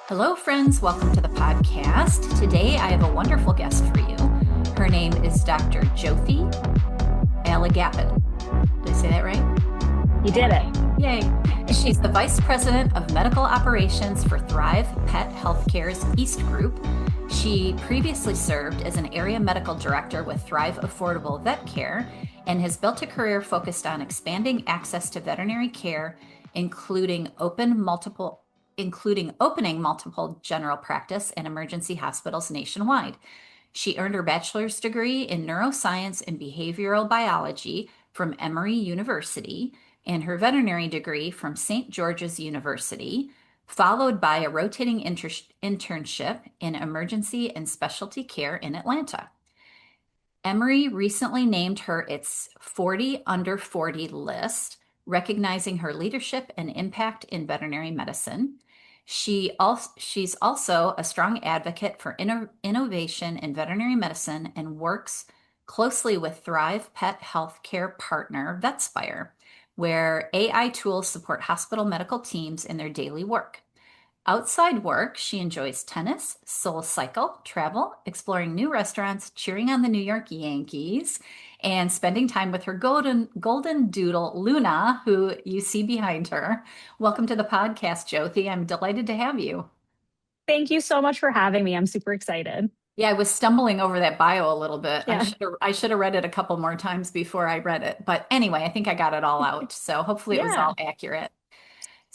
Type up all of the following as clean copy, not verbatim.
Hello, friends. Welcome to the podcast. Today, I have a wonderful guest for you. Her name is Dr. Jyothi Alagappan. Did I say that right? You did it. Yay. She's the Vice President of Medical Operations for Thrive Pet Healthcare's East Group. She previously served as an area medical director with Thrive Affordable Vet Care and has built a career focused on expanding access to veterinary care, including opening multiple general practice and emergency hospitals nationwide. She earned her bachelor's degree in neuroscience and behavioral biology from Emory University and her veterinary degree from St. George's University, followed by a rotating internship in emergency and specialty care in Atlanta. Emory recently named her its 40 under 40 list, recognizing her leadership and impact in veterinary medicine. She's also a strong advocate for innovation in veterinary medicine and works closely with Thrive Pet Healthcare partner Vetspire, where AI tools support hospital medical teams in their daily work. Outside work, she enjoys tennis, soul cycle, travel, exploring new restaurants, cheering on the New York Yankees, and spending time with her golden doodle, Luna, who you see behind her. Welcome to the podcast, Jyothi. I'm delighted to have you. Thank you so much for having me. I'm super excited. Yeah, I was stumbling over that bio a little bit. I Yeah. should have I should have read it a couple more times before I read it. But anyway, I think I got it all out. So hopefully it was Yeah. all accurate.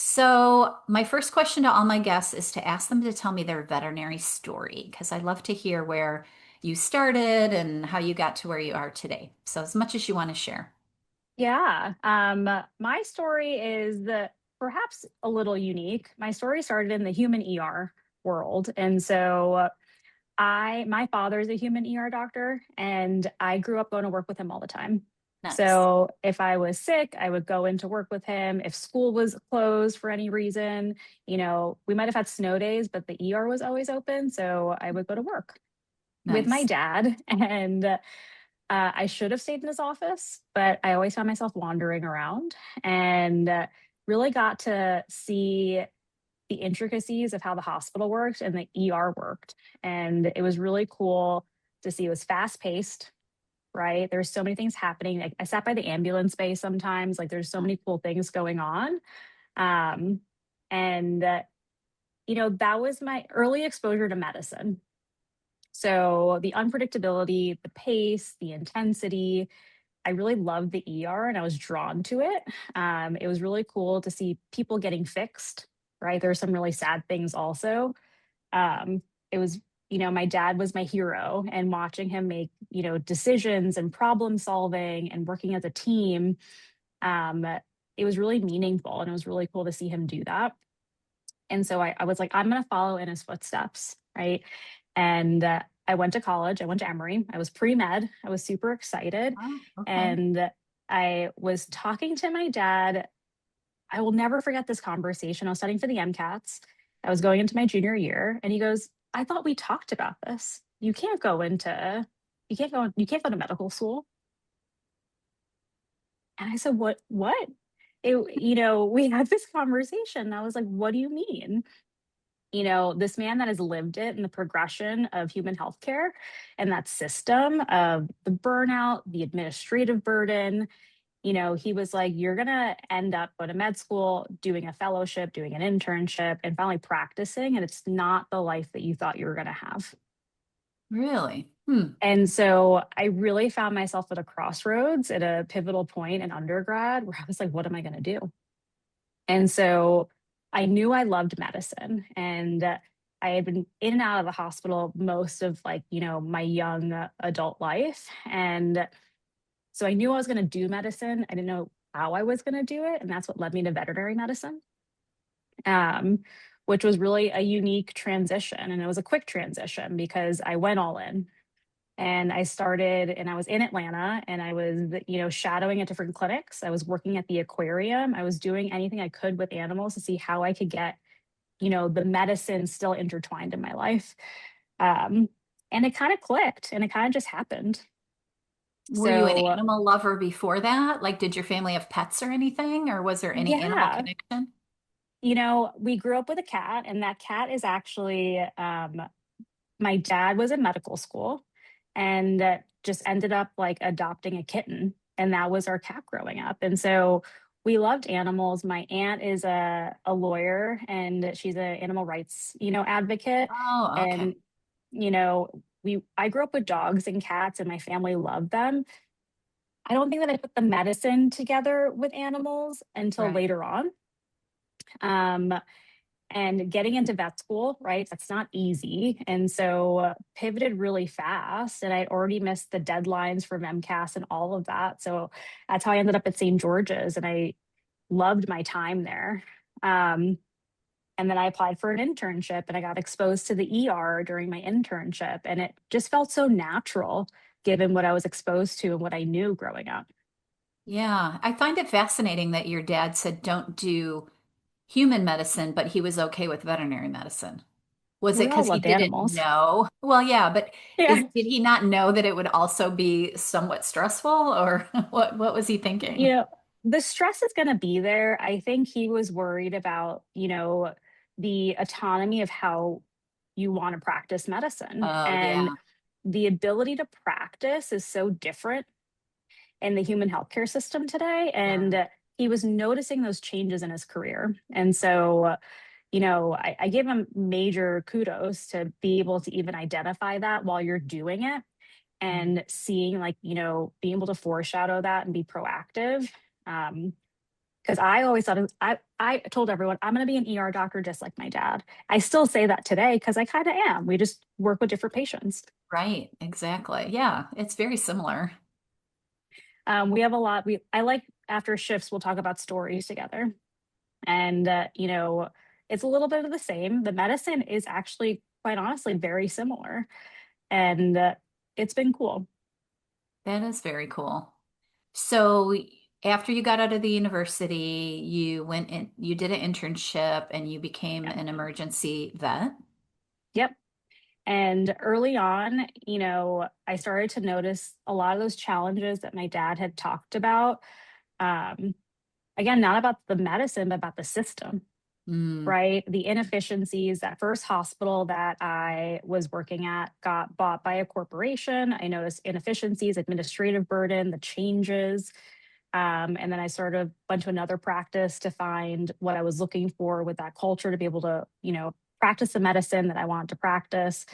So, my first question to all my guests is to ask them to tell me their veterinary story because I love to hear where you started and how you got to where you are today. So, as much as you want to share. Yeah. My story is perhaps a little unique. My story started in the human ER world. And so my father is a human ER doctor, and I grew up going to work with him all the time. Nice. So if I was sick, I would go into work with him. If school was closed for any reason, we might have had snow days, but the ER was always open. So I would go to work with my Nice. dad. And I should have stayed in his office, but I always found myself wandering around and really got to see the intricacies of how the hospital worked and the ER worked. And it was really cool to see. It was fast paced, right? There's so many things happening. Like I sat by the ambulance bay sometimes, like there's so many cool things going on. Um, and, that was my early exposure to medicine. So the unpredictability, the pace, the intensity, I really loved the ER and I was drawn to it. It was really cool to see people getting fixed, right? There's some really sad things also. It was, my dad was my hero, and watching him make, decisions and problem solving and working as a team, um, it was really meaningful and it was really cool to see him do that. And so I was like, I'm going to follow in his footsteps, right? And I went to college. I went to Emory. I was pre med. I was super excited. Oh, okay. And I was talking to my dad. I will never forget this conversation. I was studying for the MCATs. I was going into my junior year, and he goes, I thought we talked about this. You can't go to medical school. And I said, what? We had this conversation. I was like, what do you mean? This man that has lived it and the progression of human healthcare and that system of the burnout, the administrative burden, he was like, you're going to end up going to med school, doing a fellowship, doing an internship, and finally practicing. And it's not the life that you thought you were going to have. Really? Hmm. And so I really found myself at a crossroads at a pivotal point in undergrad where I was like, what am I going to do? And so I knew I loved medicine, and I had been in and out of the hospital most of my young adult life. And so I knew I was going to do medicine. I didn't know how I was going to do it. And that's what led me to veterinary medicine, um, which was really a unique transition. And it was a quick transition because I went all in. And I started, and I was in Atlanta, and I was, shadowing at different clinics. I was working at the aquarium. I was doing anything I could with animals to see how I could get, the medicine still intertwined in my life. Um, and it kind of clicked, and it kind of just happened. Were you an So, animal lover before that? Like, did your family have pets or anything, or was there any animal yeah, connection? We grew up with a cat, and that cat is actually my dad was in medical school and just ended up like adopting a kitten, and that was our cat growing up. And so we loved animals. My aunt is a lawyer, and she's an animal rights, advocate. Oh, okay. And I grew up with dogs and cats, and my family loved them. I don't think that I put the medicine together with animals until Right. later on. Um, and getting into vet school, right? That's not easy. And so pivoted really fast. And I'd already missed the deadlines for MCAS and all of that. So that's how I ended up at St. George's. And I loved my time there. Um, and then I applied for an internship, and I got exposed to the ER during my internship. And it just felt so natural given what I was exposed to and what I knew growing up. Yeah, I find it fascinating that your dad said don't do human medicine, but he was okay with veterinary medicine. Was it We all because he loved didn't animals. know? Well, yeah, but Yeah. did he not know that it would also be somewhat stressful, or what was he you thinking? know, the stress is going to be there. I think he was worried about, the autonomy of how you want to practice medicine. Oh, And yeah. the ability to practice is so different in the human healthcare system today. Yeah. And he was noticing those changes in his career. And so, I give him major kudos to be able to even identify that while you're doing it, Mm. and seeing, like, being able to foreshadow that and be proactive. Because I always thought I told everyone I'm going to be an ER doctor just like my dad. I still say that today because I kind of am. We just work with different patients. Right, exactly. Yeah, it's very similar. We have a lot. I like, after shifts we'll talk about stories together, and it's a little bit of the same. The medicine is actually, quite honestly, very similar, and it's been cool. That is very cool. So after you got out of the university, you went in, you did an internship and you became Yeah. an emergency vet. Yep. And early on, I started to notice a lot of those challenges that my dad had talked about. Um, Again, not about the medicine, but about the system, Mm, right? The inefficiencies. That first hospital that I was working at got bought by a corporation. I noticed inefficiencies, administrative burden, the changes. And then I sort of went to another practice to find what I was looking for with that culture, to be able to, practice the medicine that I wanted to practice.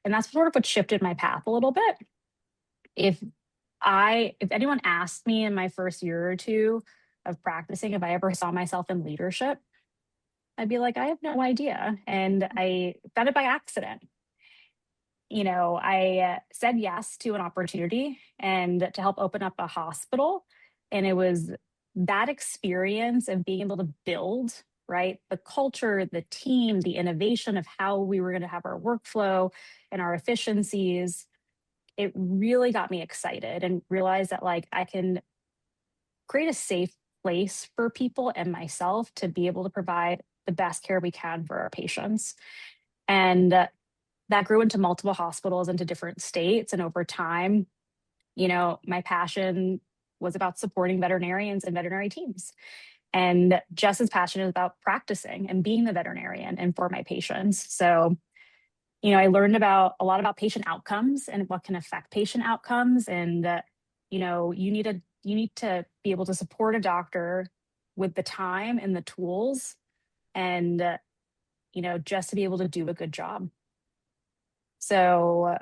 And that's sort of what shifted my path a little bit. If if anyone asked me in my first year or two of practicing if I ever saw myself in leadership, I'd be like, I have no idea. And I found it by accident. I said yes to an opportunity and to help open up a hospital. And it was that experience of being able to build, right, the culture, the team, the innovation of how we were going to have our workflow and our efficiencies. It really got me excited, and realized that, like, I can create a safe place for people and myself to be able to provide the best care we can for our patients. And that grew into multiple hospitals, into different states. And over time, my passion was about supporting veterinarians and veterinary teams. And just as passionate about practicing and being the veterinarian and for my patients. So, I learned about a lot about patient outcomes and what can affect patient outcomes. And you need to be able to support a doctor with the time and the tools, and just to be able to do a good job. So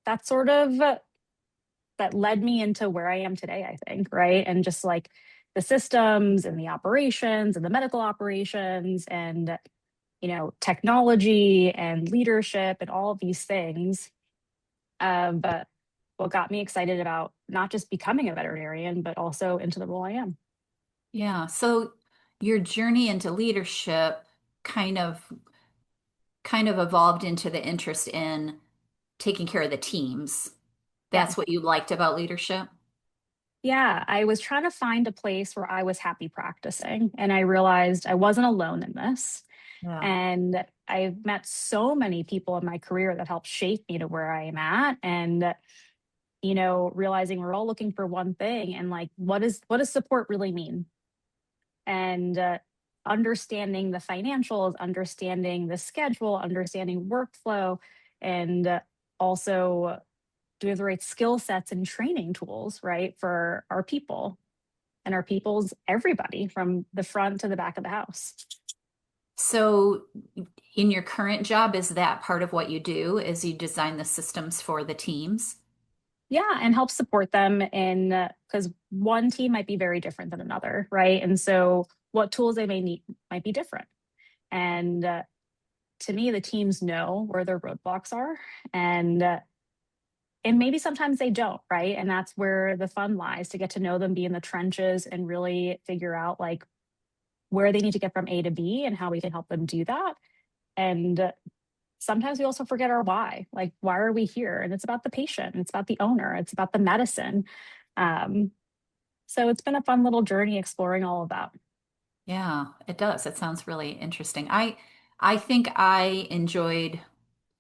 that's sort of that led me into where I am today, I think, right? And just like the systems and the operations and the medical operations, and technology and leadership and all of these things. But what got me excited about not just becoming a veterinarian, but also into the role I am. yeah. So your journey into leadership kind of kind of evolved into the interest in taking care of the teams. Yeah. That's what you liked about leadership? Yeah. I was trying to find a place where I was happy practicing, and I realized I wasn't alone in this. Yeah. And I've met so many people in my career that helped shape me to where I am at. And, realizing we're all looking for one thing, and like, what does support really mean? And understanding the financials, understanding the schedule, understanding workflow, and also do we have the right skill sets and training tools, right, for our people. And our people's everybody from the front to the back of the house. So in your current job, is that part of what you do, is you design the systems for the teams? Yeah, and help support them in because one team might be very different than another, right? And so what tools they may need might be different. And to me, the teams know where their roadblocks are, and uh, and maybe sometimes they don't, right? And that's where the fun lies, to get to know them, be in the trenches, and really figure out like where they need to get from A to B and how we can help them do that. And sometimes we also forget our why. Like, why are we here? And it's about the patient, it's about the owner, it's about the medicine. Um, so it's been a fun little journey exploring all of that. Yeah, it does. It sounds really interesting. I think I enjoyed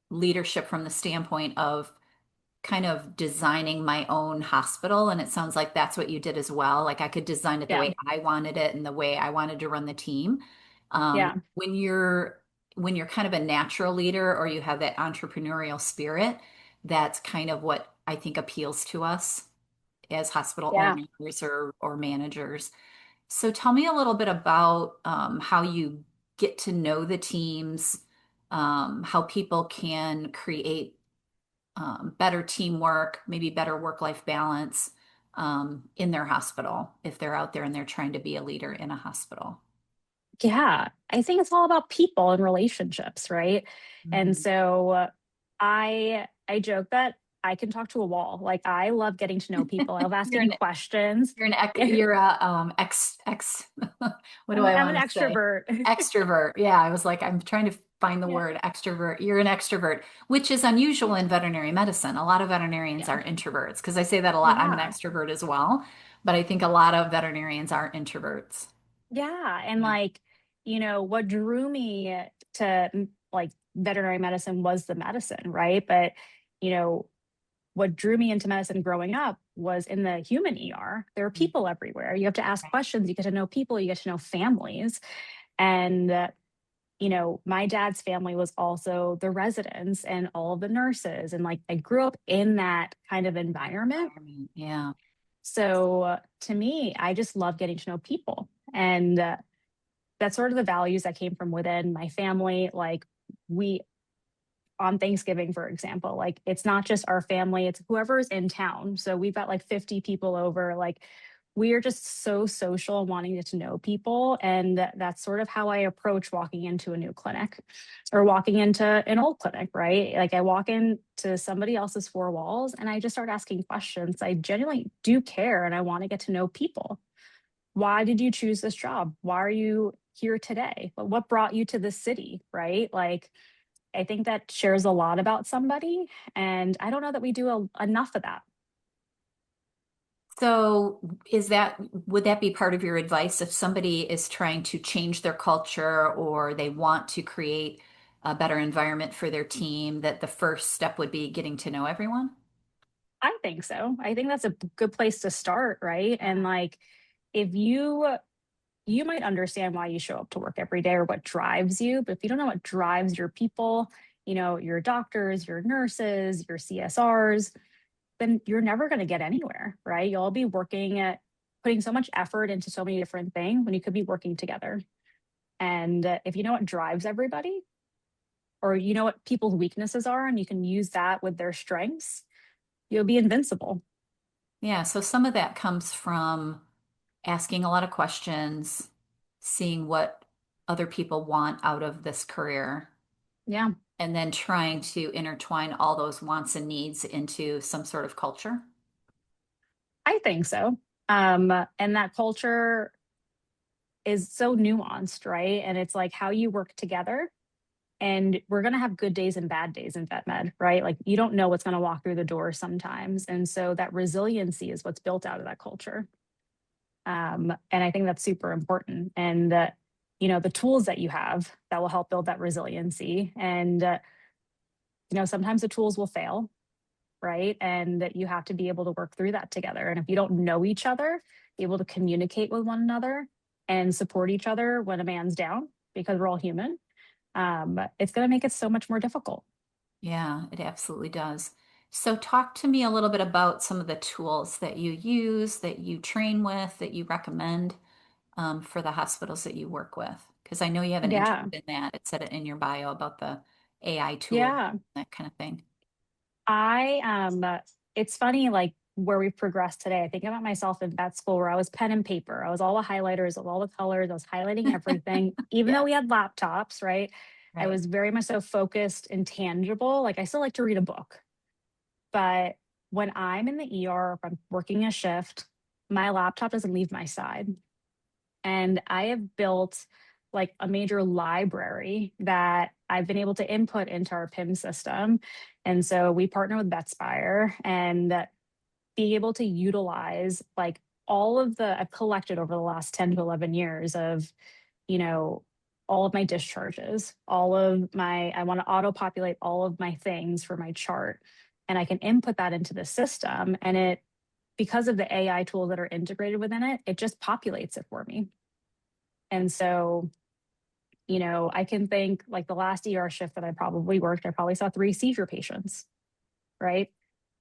leadership from the standpoint of kind of designing my own hospital, and it sounds like that's what you did as well. Like I could design it the Yeah. way I wanted it and the way I wanted to run the team. Yeah. When you're kind of a natural leader or you have that entrepreneurial spirit, that's kind of what I think appeals to us as hospital Yeah. owners or managers. So tell me a little bit about how you get to know the teams, how people can create better teamwork, maybe better work-life balance in their hospital if they're out there and they're trying to be a leader in a hospital. Yeah. I think it's all about people and relationships, right? And Mhm. so I joke that I can talk to a wall. Like, I love getting to know people. I love You're asking an questions. you're a ex what do I I'm an want to say? extrovert. Extrovert. Yeah, I was like, I'm trying to find the Yeah. word extrovert. You're an extrovert, which is unusual in veterinary medicine. A lot of veterinarians Yeah. are introverts because I say that a lot. I'm an Yeah. extrovert as well, but I think a lot of veterinarians are introverts. Yeah, and Yeah. like, what drew me to like veterinary medicine was the medicine, right? But, you know, what drew me into medicine growing up was in the human ER. There are Mm. people everywhere. You have to ask questions, you get to know people, you get to know families. And my dad's family was also the residents and all of the nurses, and like I grew up in that kind of environment. Environment. Yeah. So to me, I just love getting to know people. And that's sort of the values that came from within my family. Like, we, on Thanksgiving, for example, like it's not just our family, it's whoever's in town. So we've got like 50 people over. Like, we are just so social and wanting to know people. And that's sort of how I approach walking into a new clinic or walking into an old clinic, right? Like, I walk into somebody else's four walls and I just start asking questions. I genuinely do care and I want to get to know people. Why did you choose this job? Why are you here today? What brought you to this city, right? Like, I think that shares a lot about somebody. And I don't know that we do enough of that. So would that be part of your advice if somebody is trying to change their culture or they want to create a better environment for their team, that the first step would be getting to know everyone? I think so. I think that's a good place to start, right? And like, if you might understand why you show up to work every day or what drives you, but if you don't know what drives your people, your doctors, your nurses, your CSRs, then you're never going to get anywhere, right? You'll all be working at putting so much effort into so many different things when you could be working together. And if you know what drives everybody, or you know what people's weaknesses are, and you can use that with their strengths, you'll be invincible. Yeah, so some of that comes from asking a lot of questions, seeing what other people want out of this career, Yeah, and then trying to intertwine all those wants and needs into some sort of culture. I think so. And that culture is so nuanced, right? And it's like how you work together. And we're going to have good days and bad days in vet med, right? Like, you don't know what's going to walk through the door sometimes. And so that resiliency is what's built out of that culture. And I think that's super important. And the tools that you have that will help build that resiliency. And sometimes the tools will fail, right? And that you have to be able to work through that together. And if you don't know each other, be able to communicate with one another and support each other when a man's down, because we're all human, it's going to make it so much more difficult. Yeah, it absolutely does. So, talk to me a little bit about some of the tools that you use, that you train with, that you recommend for the hospitals that you work with. Because I know you have an interest Yeah. in that. It said it in your bio about the AI tool, Yeah. that kind of thing. I it's funny, like where we've progressed today. I think about myself in vet school where I was pen and paper. I was all the highlighters of all the colors. I was highlighting everything, even though we Yes, had laptops, right? I right, was very much so focused and tangible. Like I still like to read a book, but when I'm in the ER, if I'm working a shift, my laptop doesn't leave my side. And I have built like a major library that I've been able to input into our PIM system. And so we partner with Vetspire and be able to utilize like all of the I've collected over the last 10 to 11 years of, you know, all of my discharges, all of my, I want to auto populate all of my things for my chart. And I can input that into the system. And it, because of the AI tools that are integrated within it, it just populates it for me. And so, I can think like the last ER shift that I probably worked, I probably saw 3 seizure patients, right?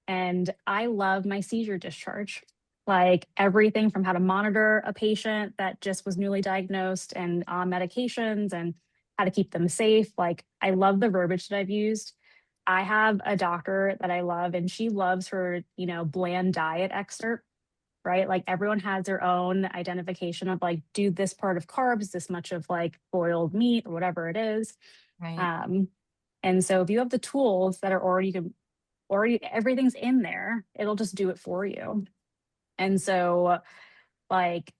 And I love my seizure discharge. Like everything from how to monitor a patient that just was newly diagnosed and on medications and how to keep them safe. Like I love the verbiage that I've used. I have a doctor that I love and she loves her, bland diet excerpt, right? Like everyone has their own identification of like, do this part of carbs, this much of like boiled meat or whatever it is. right. Um, and so if you have the tools that are already everything's in there, it'll just do it for you. And so like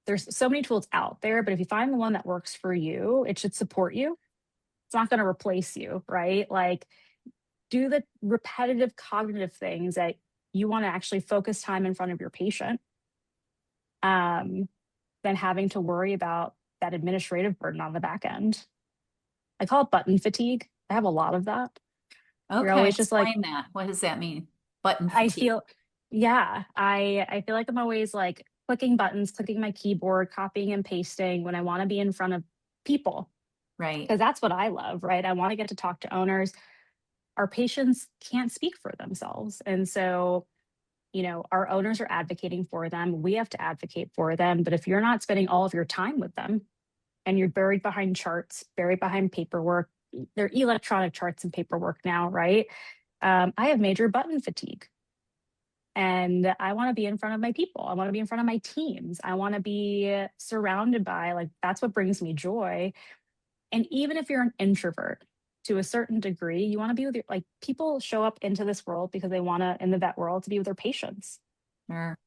there's so many tools out there, but if you find the one that works for you, it should support you. It's not going to replace you, right? Like do the repetitive cognitive things that you want to actually focus time in front of your patient. Um, than having to worry about that administrative burden on the back end. I call it button fatigue. I have a lot of that. You're Okay, always just like, explain that. What does that mean? Button I fatigue. feel, yeah, I feel like I'm always like clicking buttons, clicking my keyboard, copying and pasting when I want to be in front of people, Right. because that's what I love, right? I want to get to talk to owners. Our patients can't speak for themselves. And so, our owners are advocating for them. We have to advocate for them. But if you're not spending all of your time with them, and you're buried behind charts, buried behind paperwork. They're electronic charts and paperwork now, right? I have major button fatigue. And I want to be in front of my people. I want to be in front of my teams. I want to be surrounded by, like, that's what brings me joy. And even if you're an introvert to a certain degree, you want to be with your, like, people show up into this world because they want to, in the vet world, to be with their patients. Sure.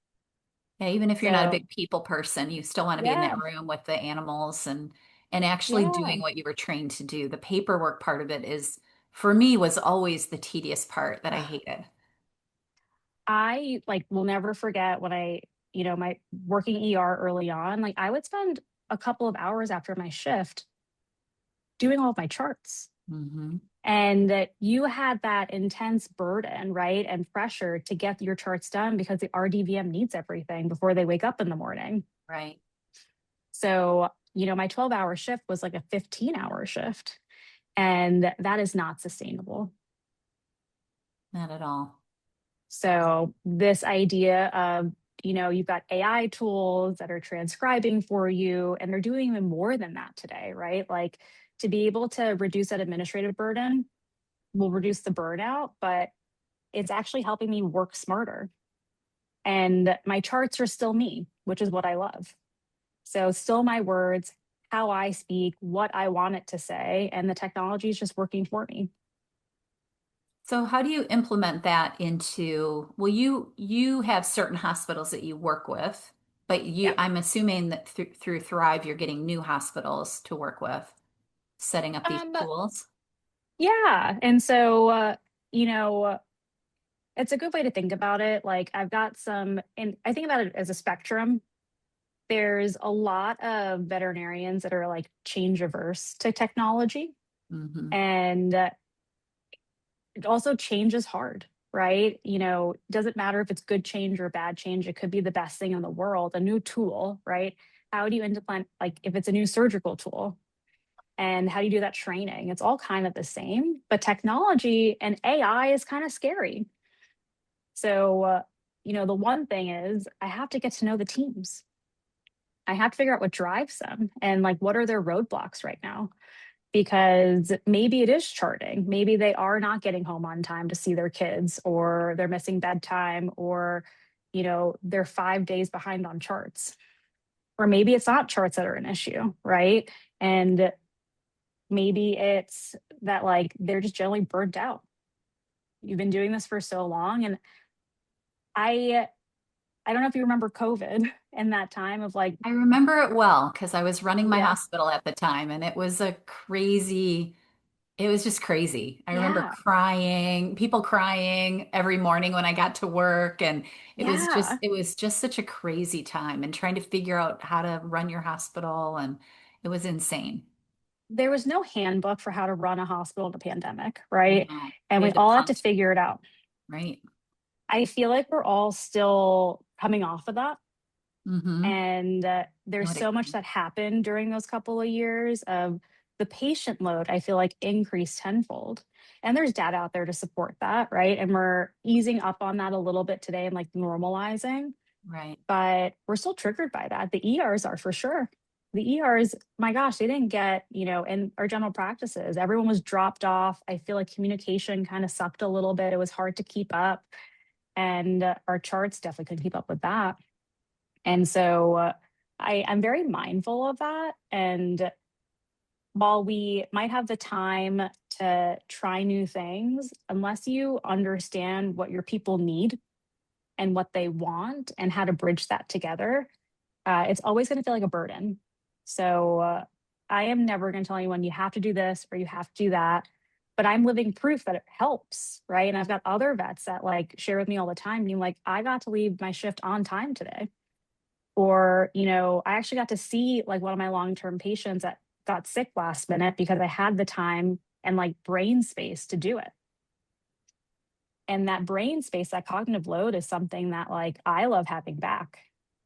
Yeah, even if you're not a So, big people person, you still want to be in that yeah, room with the animals and actually yeah. doing what you were trained to do. The paperwork part of it is, for me, was always the tedious part that I hated. I like will never forget when my working ER early on, like I would spend a couple of hours after my shift doing all of my charts. Hmm. And that you had that intense burden, right? And pressure to get your charts done because the RDVM needs everything before they wake up in the morning. Right. So, my 12-hour shift was like a 15-hour shift. And that is not sustainable. Not at all. So this idea of, you've got AI tools that are transcribing for you, and they're doing even more than that today, right? Like to be able to reduce that administrative burden will reduce the burnout, but it's actually helping me work smarter. And my charts are still me, which is what I love. So still my words, how I speak, what I want it to say, and the technology is just working for me. So how do you implement that into, well, you have certain hospitals that you work with, but Yep. I'm assuming that through Thrive, you're getting new hospitals to work with, setting up these Um, tools. yeah. And so, you know, it's a good way to think about it. Like I've got some, and I think about it as a spectrum. There's a lot of veterinarians that are like change averse to technology. Hmm. And it also change is hard, right? It doesn't matter if it's good change or bad change. It could be the best thing in the world, a new tool, right? how do you implement, like if it's a new surgical tool, and how do you do that training? It's all kind of the same, but technology and AI is kind of scary. So, the one thing is I have to get to know the teams. I have to figure out what drives them and like what are their roadblocks right now, because maybe it is charting. Maybe they are not getting home on time to see their kids, or they're missing bedtime, or, they're 5 days behind on charts. Or maybe it's not charts that are an issue, right? And maybe it's that like they're just generally burnt out. You've been doing this for so long. And I I don't know if you remember COVID and that time of like, I remember it well because I was running my yeah, hospital at the time and it was just crazy. I remember yeah, crying, people crying every morning when I got to work. And yeah. it was just such a crazy time and trying to figure out how to run your hospital. And it was insane. There was no handbook for how to run a hospital in a pandemic, right? No, And we we had to all had to punt, figure it out. right? I feel like we're all still coming off of that. Mm-hmm. And I there's would so much agree. that happened during those couple of years of the patient load, I feel like increased tenfold. And there's data out there to support that, right? And we're easing up on that a little bit today and like normalizing, Right. but we're still triggered by that. The ERs are for sure. The ERs, my gosh, they didn't get, in our general practices, everyone was dropped off. I feel like communication kind of sucked a little bit. It was hard to keep up. And our charts definitely couldn't keep up with that. And so I'm very mindful of that. And while we might have the time to try new things, unless you understand what your people need and what they want and how to bridge that together, it's always going to feel like a burden. So I am never going to tell anyone you have to do this or you have to do that. But I'm living proof that it helps, right? And I've got other vets that like share with me all the time, being like, I got to leave my shift on time today. Or, I actually got to see like one of my long-term patients that got sick last minute because I had the time and like brain space to do it. And that brain space, that cognitive load is something that like I love having back,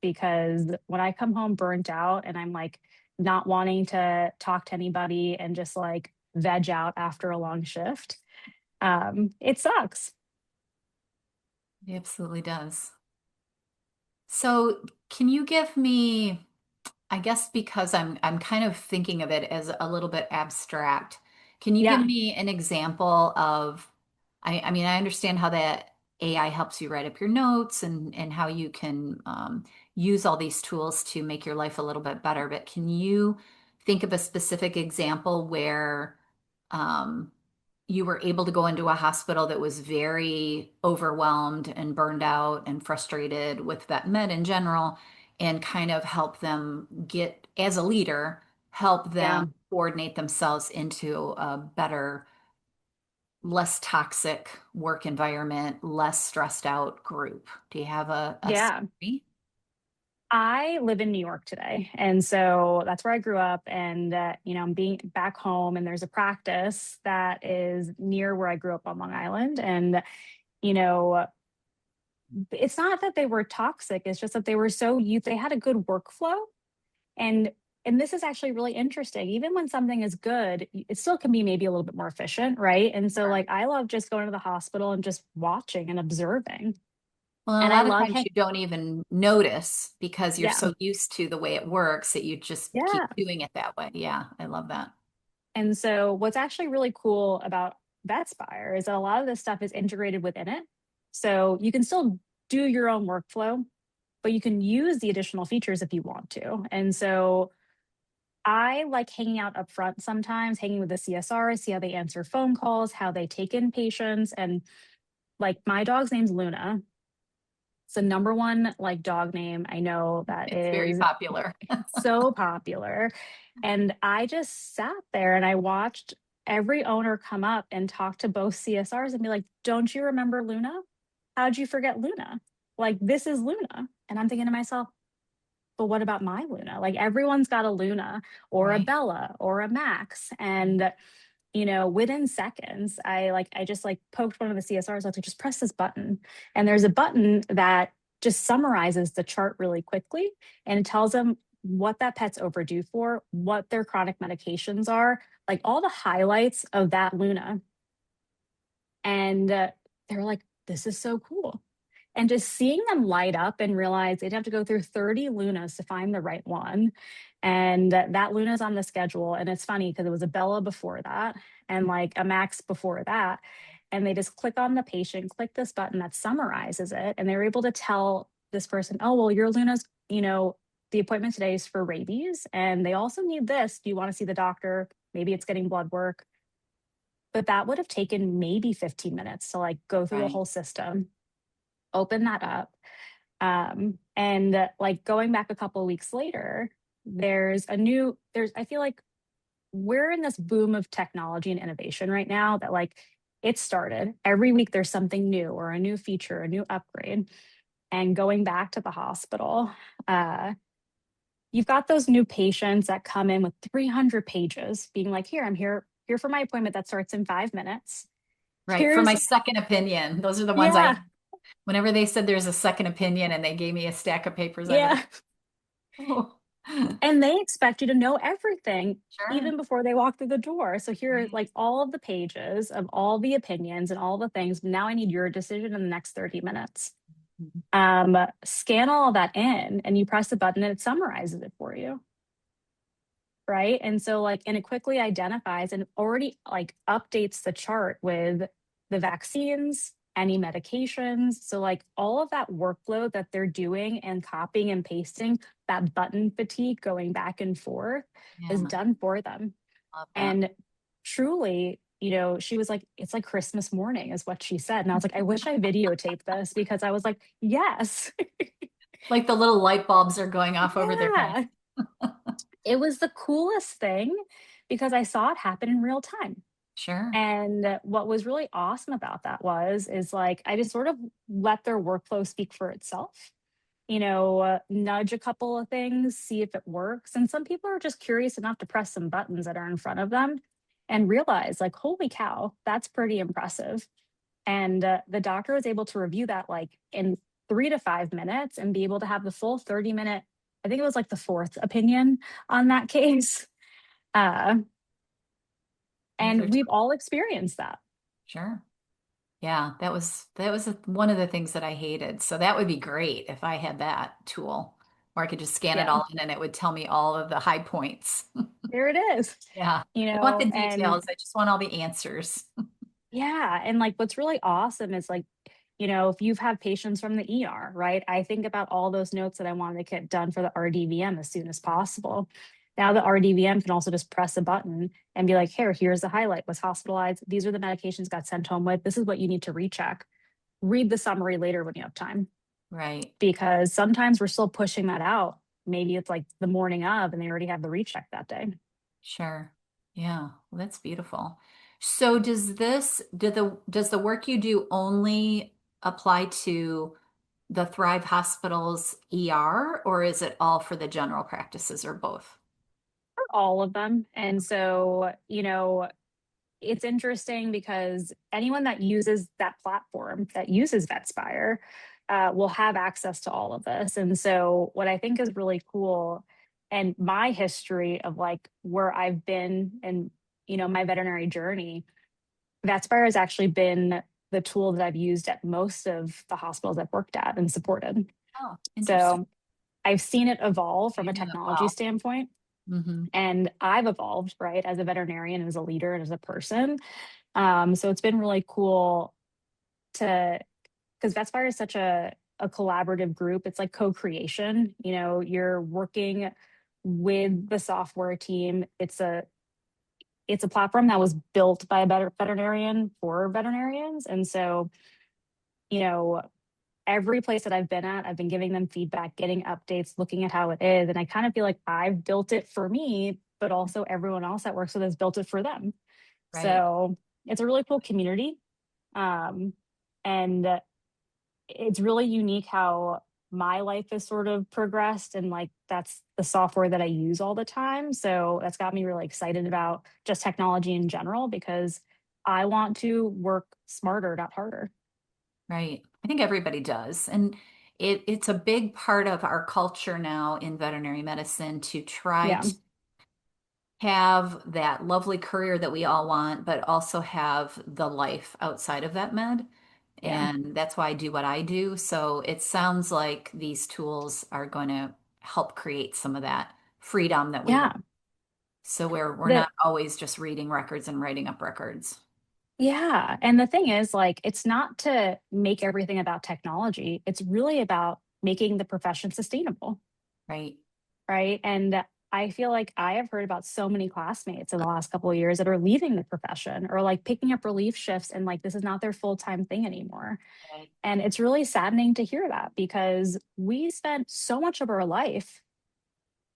because when I come home burnt out and I'm like not wanting to talk to anybody and just like veg out after a long shift, it sucks. It absolutely does. So, can you give me, I guess because I'm kind of thinking of it as a little bit abstract. Can you give Yeah, me an example of, I mean, I understand how that AI helps you write up your notes and how you can use all these tools to make your life a little bit better, but can you think of a specific example where um, you were able to go into a hospital that was very overwhelmed and burned out and frustrated with vet med in general, and kind of help them get, as a leader, help yeah, them coordinate themselves into a better, less toxic work environment, less stressed out group? Do you have a yeah. story? I live in New York today. And so that's where I grew up. And, I'm being back home, and there's a practice that is near where I grew up on Long Island. And, you know, it's not that they were toxic, it's just that they were so youth, they had a good workflow. And this is actually really interesting. Even when something is good, it still can be maybe a little bit more efficient, right? And so Sure. like I love just going to the hospital and just watching and observing. Well, a And I lot of love, times hey, you don't even notice because you're yeah, so used to the way it works that you just keep yeah. doing it that way. Yeah, I love that. And so what's actually really cool about VetSpire is that a lot of this stuff is integrated within it. So you can still do your own workflow, but you can use the additional features if you want to. And so I like hanging out up front sometimes, hanging with the CSR, see how they answer phone calls, how they take in patients. And like my dog's name's Luna. It's the number one like dog name I know that It's very is popular. so popular. And I just sat there and I watched every owner come up and talk to both CSRs and be like, don't you remember Luna? How'd you forget Luna? Like, this is Luna. And I'm thinking to myself, but what about my Luna? Like, everyone's got a Luna or a Right. Bella or a Max. Right. And, within seconds, I just like poked one of the CSRs. I was like, just press this button. And there's a button that just summarizes the chart really quickly and it tells them what that pet's overdue for, what their chronic medications are, like all the highlights of that Luna. And they were like, this is so cool. And just seeing them light up and realize they'd have to go through 30 Lunas to find the right one. And that Luna's on the schedule. And it's funny because it was a Bella before that and like a Max before that. And they just click on the patient, click this button that summarizes it. And they were able to tell this person, oh, well, your Luna's, the appointment today is for rabies. And they also need this. Do you want to see the doctor? Maybe it's getting blood work. But that would have taken maybe 15 minutes to like go through the Right. whole system, open that up. And like going back a couple of weeks later, I feel like we're in this boom of technology and innovation right now that like it started. Every week there's something new or a new feature, a new upgrade. And going back to the hospital, you've got those new patients that come in with 300 pages being like, here, I'm here for my appointment that starts in 5 minutes. Right. For Here's, my second opinion, those are the ones yeah, whenever they said there's a second opinion and they gave me a stack of papers, I was like, yeah. oh, And they expect you to know everything sure. even before they walk through the door. So here are Right. like all of the pages of all the opinions and all the things. Now I need your decision in the next 30 minutes. Scan all of that in and you press the button and it summarizes it for you. Right. And so like, and it quickly identifies and already like updates the chart with the vaccines, any medications. So like all of that workflow that they're doing and copying and pasting, that button fatigue going back and forth is Yeah, done for them. love that. And truly, she was like, it's like Christmas morning, is what she said. And I was like, I wish I videotaped this because I was like, yes. Like the little light bulbs are going off over their head. Yeah. It was the coolest thing because I saw it happen in real time. Sure. And what was really awesome about that is like I just sort of let their workflow speak for itself. Nudge a couple of things, see if it works. And some people are just curious enough to press some buttons that are in front of them and realize, like, holy cow, that's pretty impressive. And the doctor was able to review that like in 3 to 5 minutes and be able to have the full 30-minute, I think it was like the fourth opinion on that case. Uh, Those and are we've all experienced that. sure. Yeah, that was one of the things that I hated. So that would be great if I had that tool, or I could just scan it Yeah, all in and it would tell me all of the high points. there it is. Yeah. I want the And details. I just want all the answers. yeah, and like what's really awesome is like, if you've had patients from the ER, right? I think about all those notes that I wanted to get done for the RDVM as soon as possible. Now the RDVM can also just press a button and be like, here, here's the highlight, was hospitalized. These are the medications got sent home with. This is what you need to recheck. Read the summary later when you have time, Right. because sometimes we're still pushing that out. Maybe it's like the morning of and they already have the recheck that day. Sure. Yeah. Well, that's beautiful. So does the work you do only apply to the Thrive Hospital's ER, or is it all for the general practices or both? All of them. And so, it's interesting because anyone that uses that platform, that uses Vetspire, will have access to all of this. And so, what I think is really cool, and my history of like where I've been and my veterinary journey, Vetspire has actually been the tool that I've used at most of the hospitals I've worked at and supported. Oh, interesting. So I've seen it evolve from You a knew it technology well. standpoint. Hmm. And I've evolved, right, as a veterinarian, as a leader, and as a person. So it's been really cool to, because Vetspire is such a collaborative group. It's like co-creation. You're working with the software team. It's a platform that was built by a better veterinarian for veterinarians. And so, you know, every place that I've been at, I've been giving them feedback, getting updates, looking at how it is. And I kind of feel like I've built it for me, but also everyone else that works with us built it for them. Right. So it's a really cool community. Um, and it's really unique how my life has sort of progressed. And like that's the software that I use all the time. So that's got me really excited about just technology in general because I want to work smarter, not harder. Right. I think everybody does. And it's a big part of our culture now in veterinary medicine to try Yeah. to have that lovely career that we all want, but also have the life outside of vet med. Yeah. And that's why I do what I do. So it sounds like these tools are going to help create some of that freedom that we Yeah. want. So we're The not always just reading records and writing up records, Yeah. And the thing is, like, it's not to make everything about technology. It's really about making the profession sustainable, right? right? And I feel like I have heard about so many classmates in the last couple of years that are leaving the profession or like picking up relief shifts and like this is not their full-time thing anymore. Right. And it's really saddening to hear that because we spent so much of our life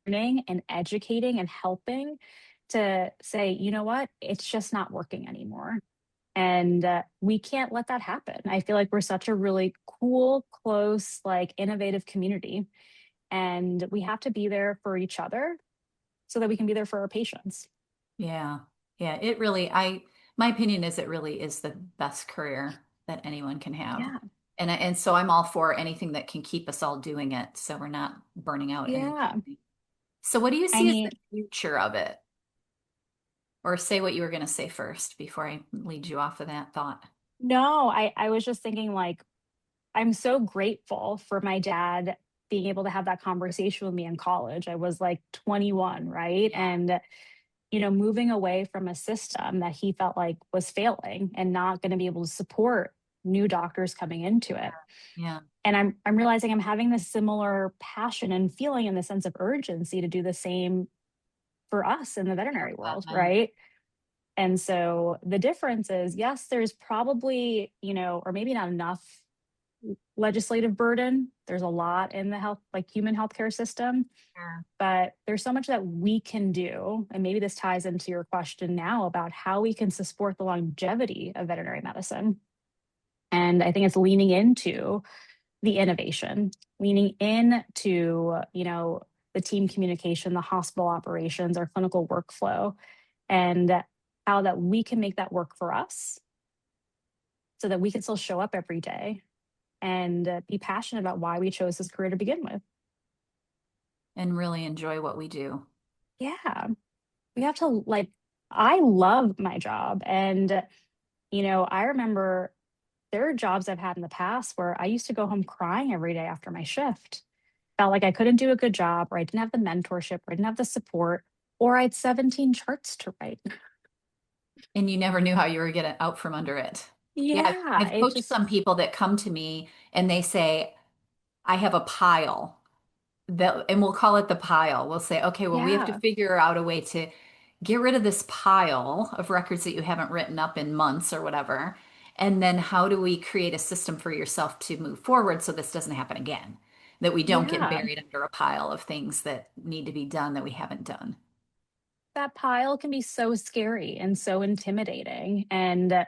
learning and educating and helping to say, you know what, it's just not working anymore. And we can't let that happen. I feel like we're such a really cool, close, like innovative community. And we have to be there for each other so that we can be there for our patients. Yeah. Yeah. My opinion is it really is the best career that anyone can have. Yeah. And so I'm all for anything that can keep us all doing it so we're not burning out Yeah. independently. So what do you I see as the mean, future of it? Or say what you were going to say first before I lead you off of that thought. no, I was just thinking like, I'm so grateful for my dad being able to have that conversation with me in college. I was like 21, right? Yeah. And moving away from a system that he felt like was failing and not going to be able to support new doctors coming into it. Yeah. And I'm realizing I'm having this similar passion and feeling in the sense of urgency to do the same for us in the veterinary That world, meant, right? And so the difference is, yes, there's probably, or maybe not enough legislative burden. There's a lot in the health, like human healthcare system, yeah. but there's so much that we can do. And maybe this ties into your question now about how we can support the longevity of veterinary medicine. And I think it's leaning into the innovation, leaning into, the team communication, the hospital operations, our clinical workflow, and how that we can make that work for us so that we can still show up every day and be passionate about why we chose this career to begin with. And really enjoy what we do. Yeah, we have to like, I love my job. And, I remember there are jobs I've had in the past where I used to go home crying every day after my shift. Felt like I couldn't do a good job, or I didn't have the mentorship, or I didn't have the support, or I had 17 charts to write. And you never knew how you were getting out from under it. Yeah, Yeah, I've it coached just, some people that come to me and they say, I have a pile that, and we'll call it the pile. We'll say, okay, well, we have to yeah, figure out a way to get rid of this pile of records that you haven't written up in months or whatever. And then how do we create a system for yourself to move forward so this doesn't happen again? That we don't get yeah. buried under a pile of things that need to be done that we haven't done. That pile can be so scary and so intimidating. And,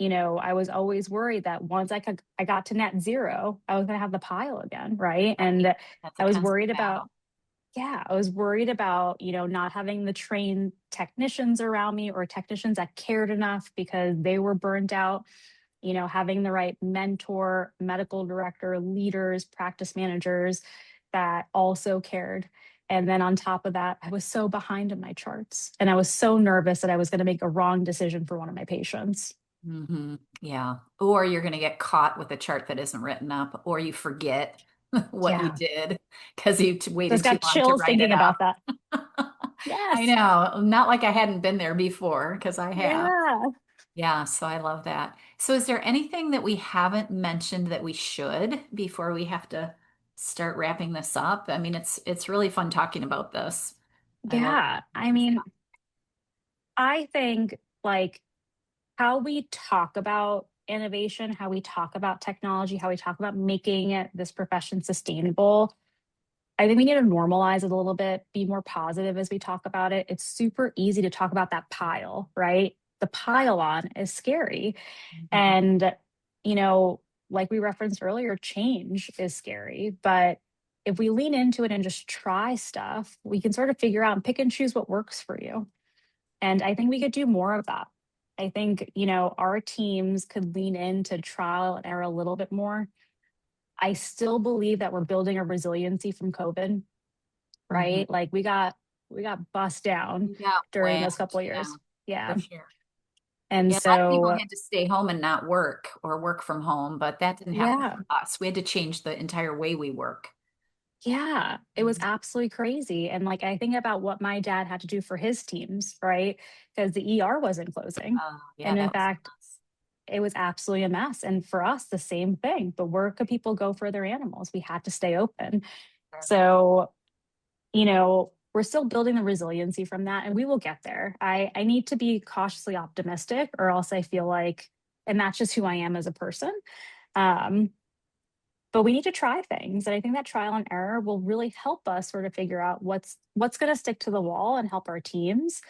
I was always worried that once I got to net zero, I was going to have the pile again. Right. Right. And That's a I was constant worried about, battle. yeah, I was worried about, not having the trained technicians around me or technicians that cared enough because they were burned out, having the right mentor, medical director, leaders, practice managers that also cared. And then on top of that, I was so behind in my charts and I was so nervous that I was going to make a wrong decision for one of my patients. Yeah. Or you're going to get caught with a chart that isn't written up, or you forget what you Yeah. did because you Just waited too got long to chills write it thinking up. about that. I Yes. know. Not like I hadn't been there before because I have. Yeah. Yeah, so I love that. So is there anything that we haven't mentioned that we should before we have to start wrapping this up? I mean, it's really fun talking about this. I love Yeah. I this. mean, I think like how we talk about innovation, how we talk about technology, how we talk about making this profession sustainable. I think we need to normalize it a little bit, be more positive as we talk about it. It's super easy to talk about that pile, right? The pile on is scary. Mhm. And, you know, like we referenced earlier, change is scary. But if we lean into it and just try stuff, we can sort of figure out and pick and choose what works for you. And I think we could do more of that. I think, our teams could lean into trial and error a little bit more I still believe that we're building a resiliency from COVID, Mhm. right? Like we got bust down We got during those whammed. couple of Yeah, years. for Yeah. sure. And Yeah, a lot of people so, had to stay home and not work or work from home, but that didn't happen yeah. for us. We had to change the entire way we work. Yeah, it was absolutely crazy. And like I think about what my dad had to do for his teams, right? Because the ER wasn't closing. Oh, yeah, And in that was fact, it was absolutely a mess. And for us, the same thing. But where could people go for their animals? We had to stay open. a mess. So, we're still building the resiliency from that and we will get there. I need to be cautiously optimistic, or else I feel like, and that's just who I am as a person. Um, but we need to try things. And I think that trial and error will really help us sort of figure out what's going to stick to the wall and help our teams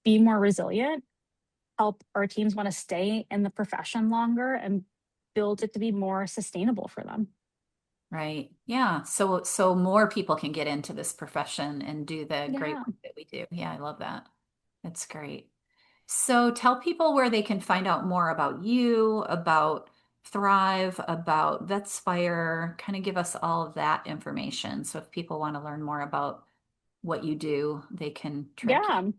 be more resilient, help our teams want to stay in the profession longer, and build it to be more sustainable for them. Right. Yeah. So more people can get into this profession and do the great Yeah. work that we do. Yeah, I love that. That's great. So tell people where they can find out more about you, about Thrive, about Vetspire, kind of give us all of that information. So if people want to learn more about what you do, they can track you.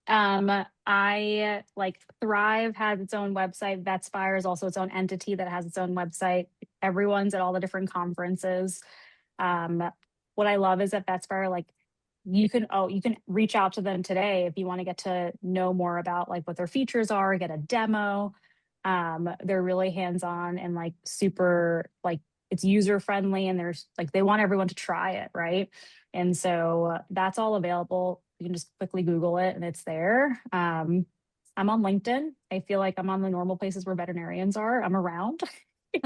Yeah. I like Thrive has its own website. Vetspire is also its own entity that has its own website. Everyone's at all the different conferences. Um, what I love is that Vetspire, like you can reach out to them today if you want to get to know more about like what their features are, get a demo. They're really hands-on and like super like it's user friendly, and there's like they want everyone to try it, right? And so that's all available. You can just quickly Google it and it's there. I'm on LinkedIn. I feel like I'm on the normal places where veterinarians are. I'm around. If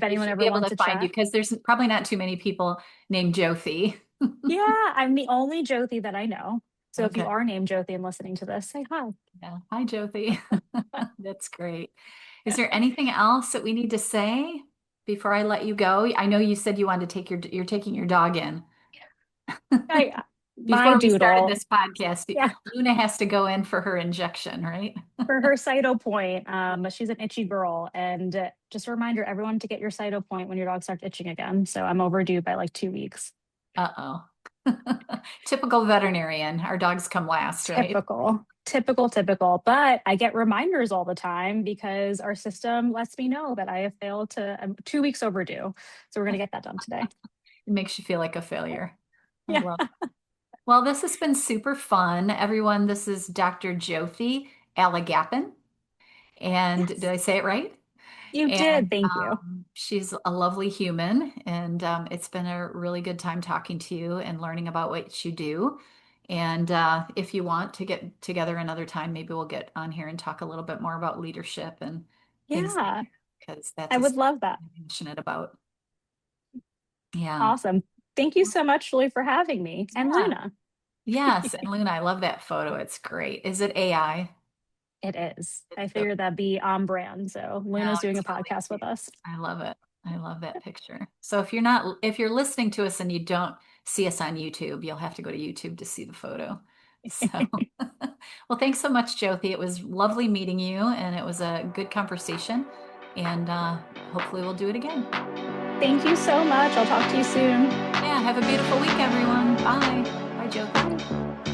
They anyone should be ever able wants to to find you chat. because there's probably not too many people named Jyothi. Yeah, I'm the only Jyothi that I know. So if you Okay. are named Jyothi and listening to this, say hi. Yeah. Hi, Jyothi. That's great. Is there anything else that we need to say before I let you go? I know you said you wanted to take you're taking your dog in. I my Before we started doodle, this podcast, yeah, Luna has to go in for her injection, right? for her Cyto point. She's an itchy girl, and just a reminder, everyone to get your Cyto point when your dog starts itching again. So I'm overdue by like 2 weeks. Uh-oh. Typical veterinarian. Our dogs come last, right? Typical, typical, typical. But I get reminders all the time because our system lets me know that I have failed to. I'm 2 weeks overdue. So we're gonna get that done today. It makes you feel like a failure. I Yeah. love it. Well, this has been super fun. Everyone, this is Dr. Jyothi Alagappan. And did Yes, I say it right? you did. And Thank you. she's a lovely human. And it's been a really good time talking to you and learning about what you do. And if you want to get together another time, maybe we'll get on here and talk a little bit more about leadership and things like Yeah, that, because that's I a would subject love that. I'm passionate about. Yeah. Awesome. Thank you so much, Julie, for having me. And Yeah. Luna. Yes. And Luna, I love that photo. It's great. Is it AI? It is. I It's so figured that'd be on brand. So No, Luna's doing a it's really podcast with cute. us. I love it. I love that picture. So if you're listening to us and you don't see us on YouTube, you'll have to go to YouTube to see the photo. So, well, thanks so much, Jyothi. It was lovely meeting you, and it was a good conversation. And hopefully, we'll do it again. Thank you so much. I'll talk to you soon. Yeah, have a beautiful week, everyone. Bye. Bye, Jyothi. Bye.